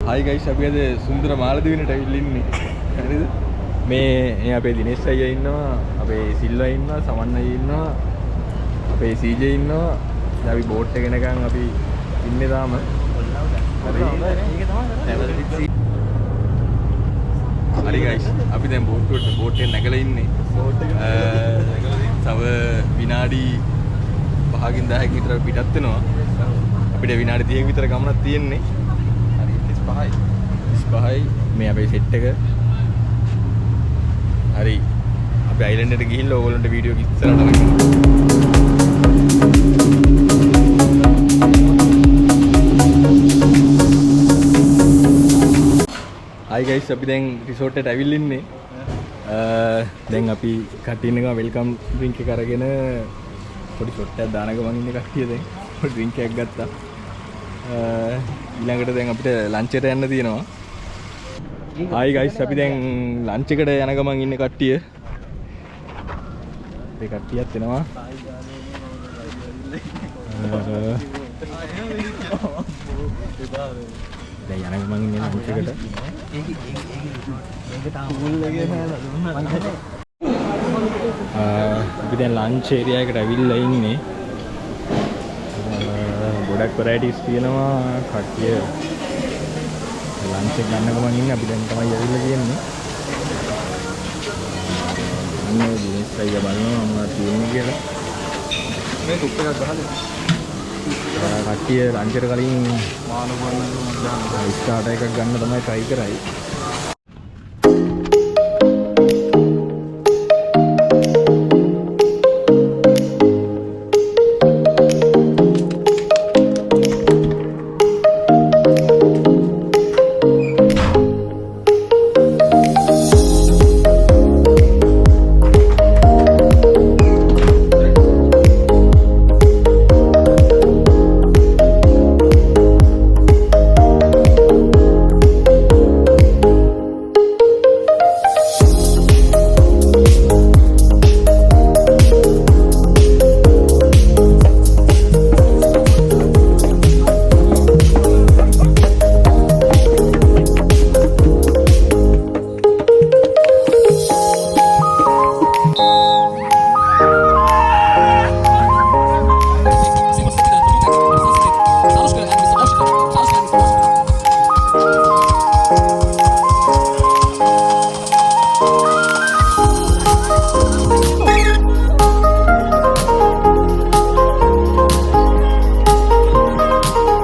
Hi guys, අපි අද සුන්දර මාලදිවයිනට ඇවිල්ලා ඉන්නේ. හරිද? මේ අපේ දිනේෂ් අයියා ඉන්නවා, අපේ සිල්වා ඉන්නවා, සමන් අයියා ඉන්නවා, අපේ CJ ඉන්නවා. දැන් අපි බෝට් එක එනකන් අපි ඉන්නේ තාම. හරි guys, අපි දැන් බෝට් එක නැගලා ඉන්නේ. තව විනාඩි 5කින් 10කින් විතර පිටත් වෙනවා. අපිට විනාඩි 30ක විතර ගමනක් තියෙන්නේ. හරි 35යි මේ අපේ සෙට් එක. හරි අපි අයිලන්ඩ් එකට ගිහිල්ලා ඕගොල්ලන්ට වීඩියෝ එක ඉස්සරහට අරගෙන. Hi guys, අපි දැන් රිසෝට් එකට ඇවිල්ලා ඉන්නේ. දැන් අපි කටින් එක වෙල්කම් ඩ්‍රින්ක් එක අරගෙන පොඩි ෂොට් එකක් දාන ගමන් ඉන්නේ කට්ටිය දැන්. පොඩි ඩ්‍රින්ක් එකක් ගත්තා. ඊළඟට දැන් අපිට ලන්ච් එකට යන්න තියෙනවා. Hi guys, අපි දැන් ලන්ච් එකට යන ගමන් ඉන්නේ කට්ටිය. මේ කට්ටියත් එනවා. දැන් යන ගමන් ඉන්නේ ලන්ච් එකට. අපි දැන් ලන්ච් ඒරියා එකට ඇවිල්ලා ඉන්නේ. ගොඩක් වෙරයිටිස් තියෙනවා කට්ටිය ලන්ච් එක ගන්න ගමන් ඉන්නේ. අපි දැන් තමයි ඇවිල්ලා තියෙන්නේ. අන්න දිනේෂ් අයියා බලනවා මම තියෙන්නේ කියලා. මේ කුක් එකක් ගහලා කට්ටිය ලන්ච් එකට කලින් ස්ටාර්ටර් එකක් ගන්න තමයි try කරයි.